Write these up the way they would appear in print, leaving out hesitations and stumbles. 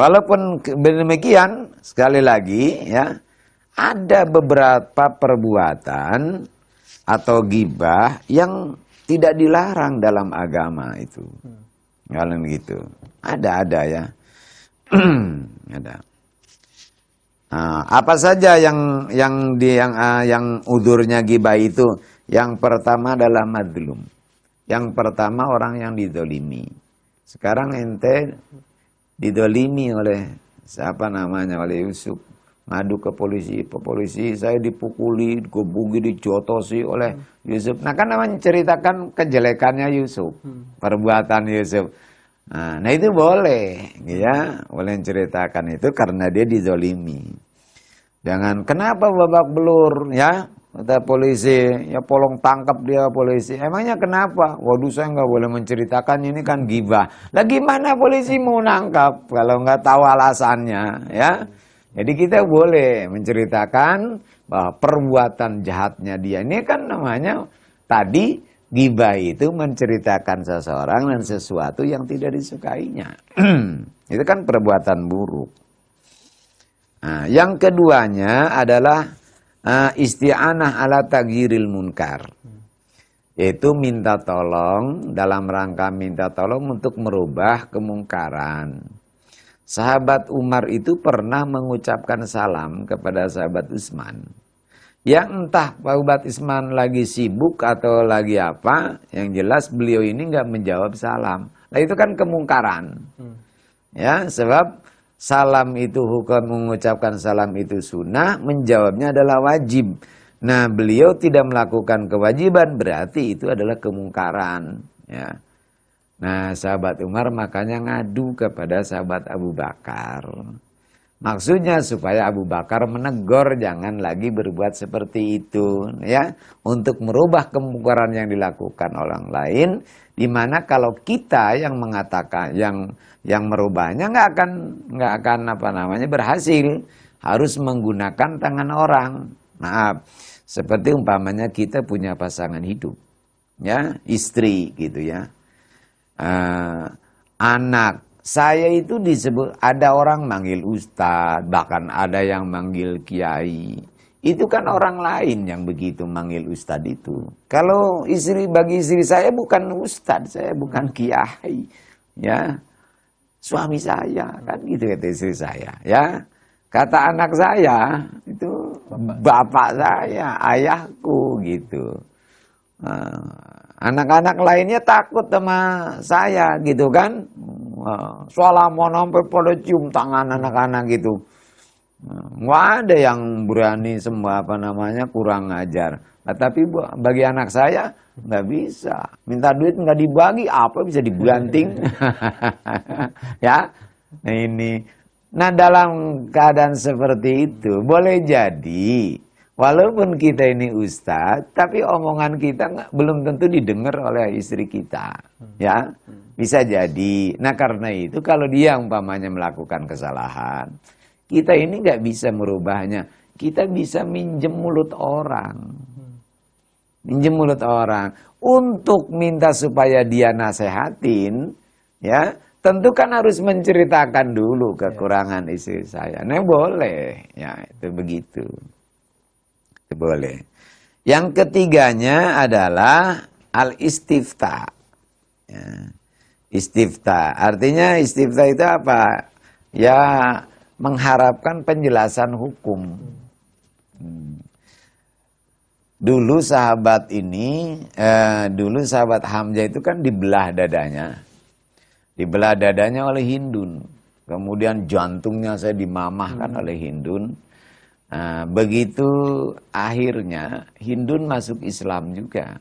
walaupun demikian, sekali lagi ya, ada beberapa perbuatan atau ghibah yang tidak dilarang dalam agama itu. Kalau gitu. Ada ya. Ada. Apa saja yang udurnya ghibah itu? Yang pertama adalah madlum. Yang pertama orang yang didolimi. Sekarang ente didolimi oleh siapa namanya, oleh Yusuf. Ngadu ke polisi saya dipukuli, digebuki, dijotosi oleh Yusuf. Nah kan namanya ceritakan kejelekannya Yusuf, perbuatan Yusuf. Nah itu boleh, ya, boleh menceritakan itu karena dia dizolimi. Jangan kenapa babak belur, ya, kata polisi, ya tolong tangkap dia polisi. Emangnya kenapa? Waduh saya nggak boleh menceritakan, ini kan ghibah. Lah gimana polisi mau nangkap kalau nggak tahu alasannya, ya? Jadi kita boleh menceritakan bahwa perbuatan jahatnya dia ini kan namanya tadi. Ghibah itu menceritakan seseorang dan sesuatu yang tidak disukainya. Itu kan perbuatan buruk. Nah, yang keduanya adalah isti'anah ala taghyiril munkar. Yaitu minta tolong, dalam rangka minta tolong untuk merubah kemungkaran. Sahabat Umar itu pernah mengucapkan salam kepada sahabat Utsman. Ya entah Pak Ubat Isman lagi sibuk atau lagi apa, yang jelas beliau ini nggak menjawab salam. Nah itu kan kemungkaran. Ya, sebab salam itu hukum, mengucapkan salam itu sunnah, menjawabnya adalah wajib. Nah beliau tidak melakukan kewajiban, berarti itu adalah kemungkaran. Ya. Nah sahabat Umar makanya ngadu kepada sahabat Abu Bakar. Maksudnya supaya Abu Bakar menegur jangan lagi berbuat seperti itu, ya, untuk merubah kemungkaran yang dilakukan orang lain, di mana kalau kita yang mengatakan yang merubahnya nggak akan apa namanya berhasil, harus menggunakan tangan orang. Maaf, seperti umpamanya kita punya pasangan hidup, ya, istri gitu ya, anak. Saya itu disebut, ada orang manggil ustadz, bahkan ada yang manggil kiai. Itu kan orang lain yang begitu manggil ustadz itu. Kalau bagi istri saya bukan ustadz, saya bukan kiai. Ya, suami saya, kan gitu kata istri saya. Ya, kata anak saya, itu bapak saya, ayahku gitu. Anak-anak lainnya takut sama saya gitu kan. Salaman sampai pada cium tangan anak-anak gitu. Nggak ada yang berani sembah apa namanya kurang ajar. Nah, tapi bagi anak saya nggak bisa. Minta duit nggak dibagi, apa bisa dibanting? Ya, nah ini. Nah dalam keadaan seperti itu boleh jadi walaupun kita ini ustadz, tapi omongan kita belum tentu didengar oleh istri kita, ya. Bisa jadi. Nah karena itu kalau dia umpamanya melakukan kesalahan, kita ini nggak bisa merubahnya. Kita bisa minjem mulut orang. Minjem mulut orang. Untuk minta supaya dia nasehatin, ya tentu kan harus menceritakan dulu kekurangan istri saya. Nah boleh, ya itu begitu. Itu boleh. Yang ketiganya adalah al-istifta. Ya. Istifta, artinya istifta itu apa? Ya mengharapkan penjelasan hukum. Dulu sahabat Hamzah itu kan dibelah dadanya. Dibelah dadanya oleh Hindun. Kemudian jantungnya saya dimamahkan oleh Hindun. Begitu akhirnya Hindun masuk Islam juga.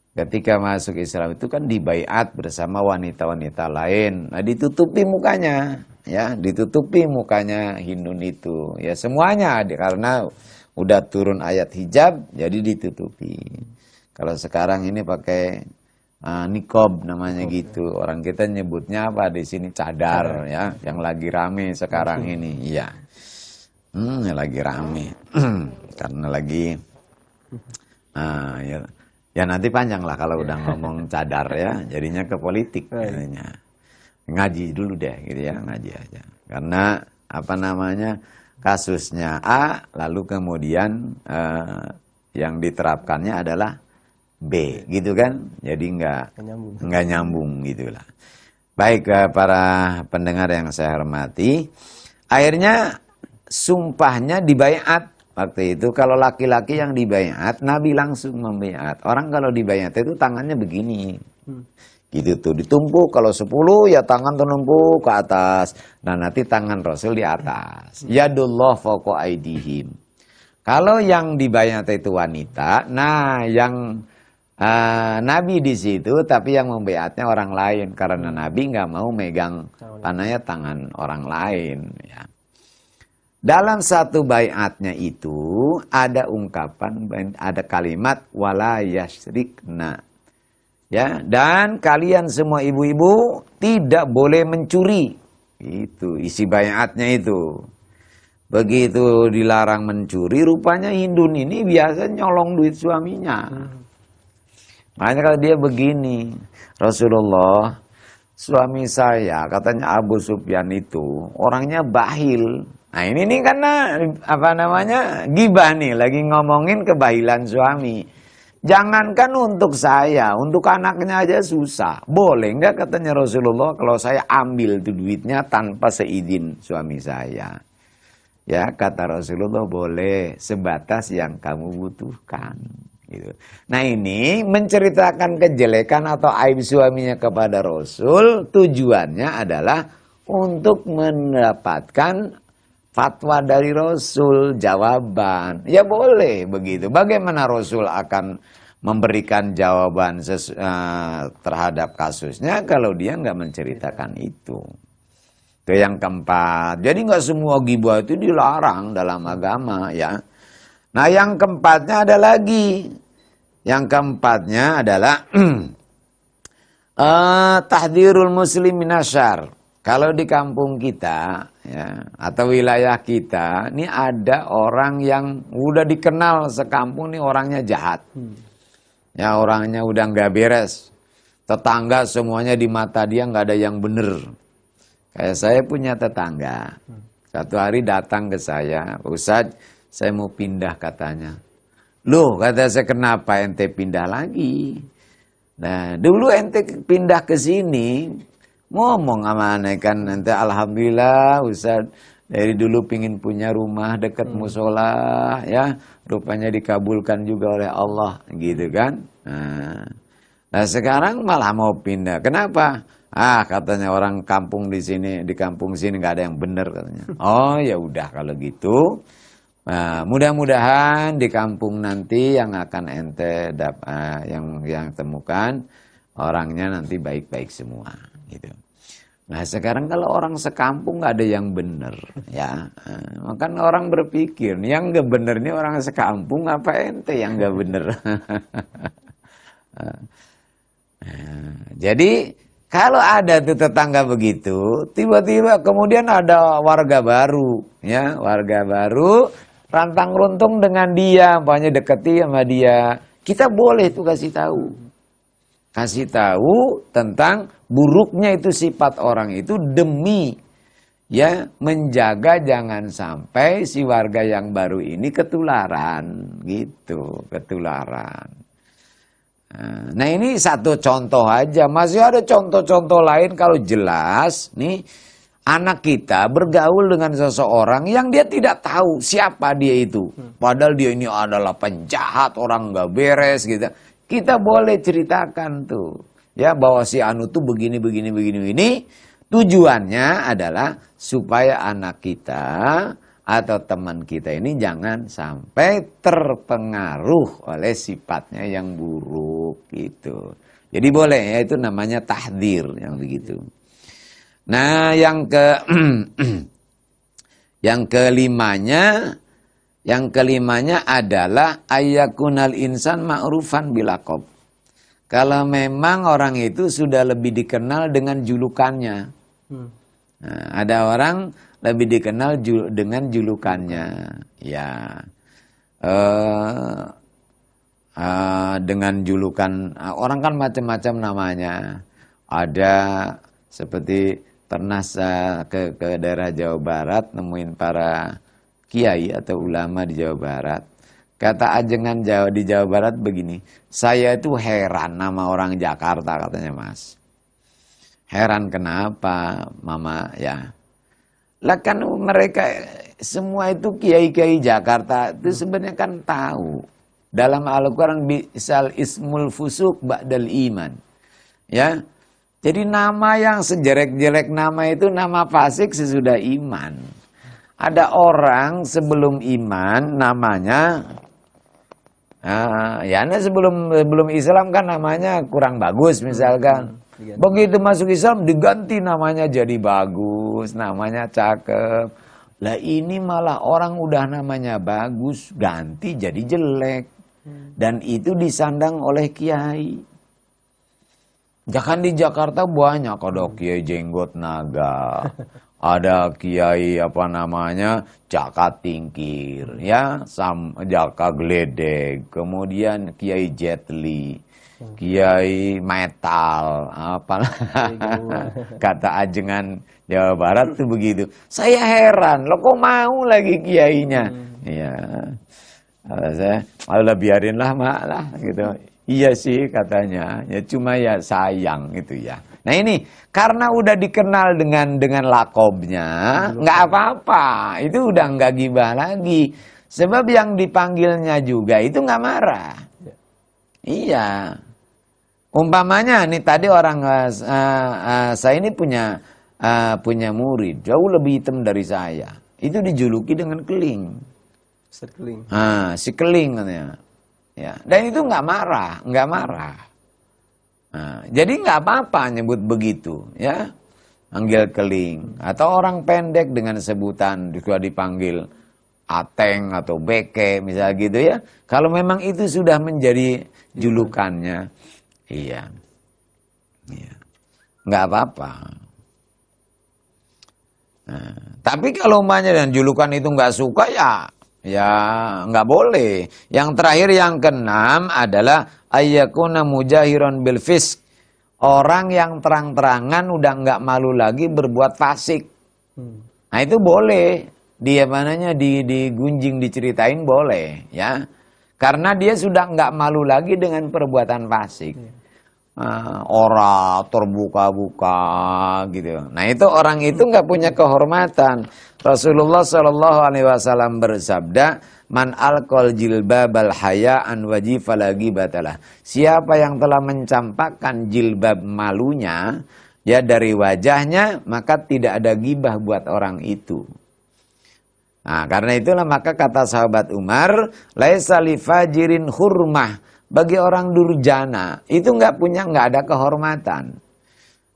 Ketika masuk Islam itu kan dibaiat bersama wanita-wanita lain. Nah ditutupi mukanya, ya ditutupi mukanya Hindun itu. Ya semuanya karena udah turun ayat hijab, jadi ditutupi. Kalau sekarang ini pakai nikob namanya gitu. Orang kita nyebutnya apa di sini cadar, ya, yang lagi rame sekarang ini. Iya, lagi rame karena lagi, ya. Ya nanti panjang lah kalau udah ngomong cadar ya, jadinya ke politik jadinya. ngaji dulu deh gitu ya, ngaji aja. Karena apa namanya, kasusnya A, lalu kemudian yang diterapkannya adalah B, gitu kan? Jadi nggak nyambung gitulah. Baik, para pendengar yang saya hormati, akhirnya sumpahnya dibaiat waktu itu. Kalau laki-laki yang dibaiat, Nabi langsung membaiat. Orang kalau dibaiat itu tangannya begini. Gitu tuh, ditumpuk. Kalau 10 ya tangan tumpuk ke atas. Nah, nanti tangan Rasul di atas. Yadullah fawqa aidihim. Kalau yang dibaiat itu wanita, nah yang Nabi di situ, tapi yang membaiatnya orang lain karena Nabi nggak mau megang panahnya tangan orang lain. Ya. Dalam satu baiatnya itu ada ungkapan, ada kalimat wala yasrikna. Ya, dan kalian semua ibu-ibu tidak boleh mencuri. Itu isi baiatnya itu. Begitu dilarang mencuri, rupanya Hindun ini biasa nyolong duit suaminya. Makanya kalau dia begini, Rasulullah, suami saya katanya Abu Sufyan itu orangnya bahil. Nah ini nih karena apa namanya, gibah nih, lagi ngomongin kebahilan suami. Jangankan untuk saya, untuk anaknya aja susah. Boleh nggak katanya Rasulullah kalau saya ambil tuh duitnya tanpa seizin suami saya? Ya kata Rasulullah, boleh sebatas yang kamu butuhkan. Gitu. Nah ini menceritakan kejelekan atau aib suaminya kepada Rasul, tujuannya adalah untuk mendapatkan fatwa dari Rasul, jawaban. Ya boleh begitu. Bagaimana Rasul akan memberikan jawaban terhadap kasusnya kalau dia nggak menceritakan itu. Itu yang keempat. Jadi nggak semua ghibah itu dilarang dalam agama ya. Nah yang keempatnya ada lagi. Yang keempatnya adalah tahdhirul muslim minasyarr. Kalau di kampung kita ya, atau wilayah kita, ini ada orang yang udah dikenal sekampung nih orangnya jahat. Ya orangnya udah nggak beres. Tetangga semuanya di mata dia nggak ada yang bener. Kayak saya punya tetangga. Satu hari datang ke saya, Ustadz, saya mau pindah katanya. Loh, kata saya, kenapa ente pindah lagi? Nah, dulu ente pindah ke sini, ngomong sama aneh kan, ente alhamdulillah Ustaz, dari dulu pingin punya rumah dekat musola, ya, rupanya dikabulkan juga oleh Allah, gitu kan. Nah, sekarang malah mau pindah. Kenapa? Ah, katanya orang kampung di sini, di kampung sini nggak ada yang benar katanya. Oh, ya udah kalau gitu. Nah, mudah-mudahan di kampung nanti yang akan ente yang temukan orangnya nanti baik-baik semua gitu. Nah sekarang kalau orang sekampung nggak ada yang benar ya, makanya orang berpikir yang nggak benar ini orang sekampung apa ente yang nggak benar. Jadi kalau ada tuh tetangga begitu, tiba-tiba kemudian ada warga baru, ya warga baru. Rantang runtung dengan dia, umpamanya deketi sama dia, kita boleh tuh kasih tahu tentang buruknya itu sifat orang itu demi ya menjaga jangan sampai si warga yang baru ini ketularan gitu, ketularan. Nah ini satu contoh aja, masih ada contoh-contoh lain kalau jelas nih. Anak kita bergaul dengan seseorang yang dia tidak tahu siapa dia itu. Padahal dia ini adalah penjahat, orang nggak beres gitu. Kita boleh ceritakan tuh. Ya bahwa si Anu tuh begini. Tujuannya adalah supaya anak kita atau teman kita ini jangan sampai terpengaruh oleh sifatnya yang buruk gitu. Jadi boleh ya, itu namanya tahdzir yang begitu. Nah, yang kelimanya adalah ayyakunal insan ma'rufan bilaqab. Kalau memang orang itu sudah lebih dikenal dengan julukannya. Nah, ada orang lebih dikenal dengan julukannya. Ya. Dengan julukan orang kan macam-macam namanya. Ada Seperti pernah saya ke daerah Jawa Barat, nemuin para kiai atau ulama di Jawa Barat. Kata ajengan Jawa di Jawa Barat begini, saya itu heran nama orang Jakarta katanya Mas. Heran kenapa Mama ya? Lah kan mereka semua itu kiai-kiai Jakarta itu sebenarnya kan tahu. Dalam Al-Quran bisal ismul fusuk ba'dal iman. Ya. Jadi nama yang sejelek-jelek nama itu nama fasik sesudah iman. Ada orang sebelum iman namanya sebelum Islam kan namanya kurang bagus misalkan. Begitu masuk Islam diganti namanya jadi bagus, namanya cakep. Lah ini malah orang udah namanya bagus ganti jadi jelek. Dan itu disandang oleh kiai. Jangan di Jakarta banyak ada kiai jenggot naga. Ada kiai Jaka Tingkir, ya, Jaka Gledek, kemudian kiai Jetli, kiai metal, kata ajengan Jawa Barat tuh begitu. Saya heran, lo kok mau lagi kiainya? Iya, saya biarinlah mak lah gitu. Iya sih katanya, ya cuma ya sayang gitu ya. Nah ini karena udah dikenal dengan lakobnya, nggak apa-apa, itu udah nggak gibah lagi. Sebab yang dipanggilnya juga itu nggak marah. Iya. Umpamanya nih tadi orang saya ini punya murid jauh lebih hitam dari saya. Itu dijuluki dengan keling. Si keling katanya. Ya, dan itu nggak marah. Nah, jadi nggak apa-apa nyebut begitu, ya, panggil keling. Atau orang pendek dengan sebutan juga dipanggil ateng atau beke, misalnya gitu ya. Kalau memang itu sudah menjadi julukannya, iya, nggak apa-apa. Nah, tapi kalau umpamanya dan julukan itu nggak suka ya nggak boleh. Yang terakhir yang keenam adalah ayyakuna mujahiron bil fisk. Orang yang terang-terangan udah nggak malu lagi berbuat fasik. Nah itu boleh. Digunjing diceritain boleh, ya. Karena dia sudah nggak malu lagi dengan perbuatan fasik. Ora terbuka-buka gitu. Nah itu orang itu nggak punya kehormatan. Rasulullah Shallallahu Alaihi Wasallam bersabda, man alqal jilbabal hayaan wajib falagi batalah. Siapa yang telah mencampakkan jilbab malunya ya dari wajahnya, maka tidak ada gibah buat orang itu. Nah, karena itulah maka kata sahabat Umar, laisa li fajirin hurmah. Bagi orang durjana itu nggak ada kehormatan.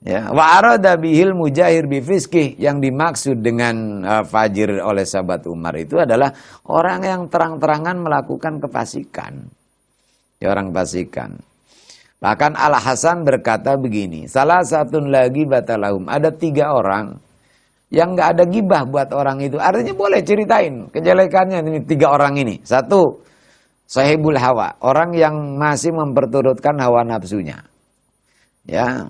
Ya, wa arada bihil mujahir bifiskih, yang dimaksud dengan fajir oleh sahabat Umar itu adalah orang yang terang-terangan melakukan kefasikan. Ya, orang fasikan. Bahkan Al Hasan berkata begini, salah satu lagi batalahum, ada 3 orang yang nggak ada gibah buat orang itu. Artinya boleh ceritain kejelekannya ini 3 orang ini. 1, sahibul hawa, orang yang masih memperturutkan hawa nafsunya. Ya.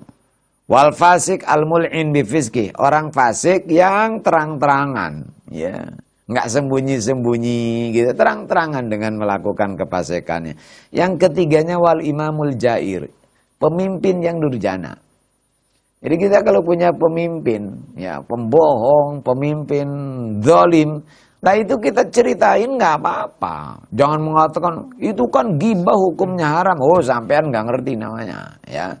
Wal fasik al mul'in bi fiski, orang fasik yang terang-terangan, ya. Enggak sembunyi-sembunyi gitu, terang-terangan dengan melakukan kefasikannya. Yang ketiganya wal imamul jair, pemimpin yang durjana. Jadi kita kalau punya pemimpin, ya, pembohong, pemimpin zalim, nah itu kita ceritain nggak apa-apa. Jangan mengatakan itu kan gibah hukumnya haram. Oh, sampean nggak ngerti namanya, ya.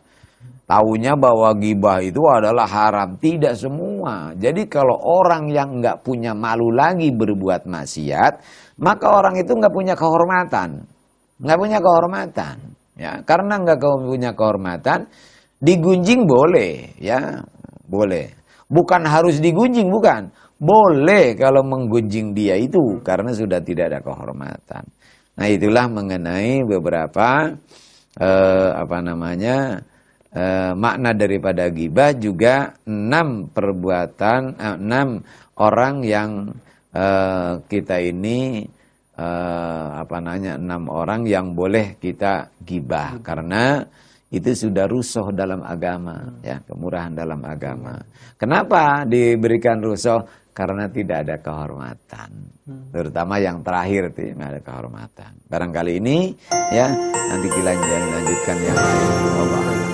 Taunya bahwa gibah itu adalah haram. Tidak semua. Jadi kalau orang yang nggak punya malu lagi berbuat maksiat, maka orang itu nggak punya kehormatan. Nggak punya kehormatan, ya. Karena nggak punya kehormatan, digunjing boleh, ya, boleh. Bukan harus digunjing, bukan. Boleh kalau menggunjing dia itu karena sudah tidak ada kehormatan. Nah itulah mengenai beberapa makna daripada ghibah. Juga 6 orang yang kita ini 6 orang yang boleh kita ghibah karena itu sudah rusuh dalam agama, ya, kemurahan dalam agama. Kenapa diberikan rusuh? Karena tidak ada kehormatan. Terutama yang terakhir itu tidak ada kehormatan. Barangkali ini, ya, nanti kita lanjutkan yang lain. Allah.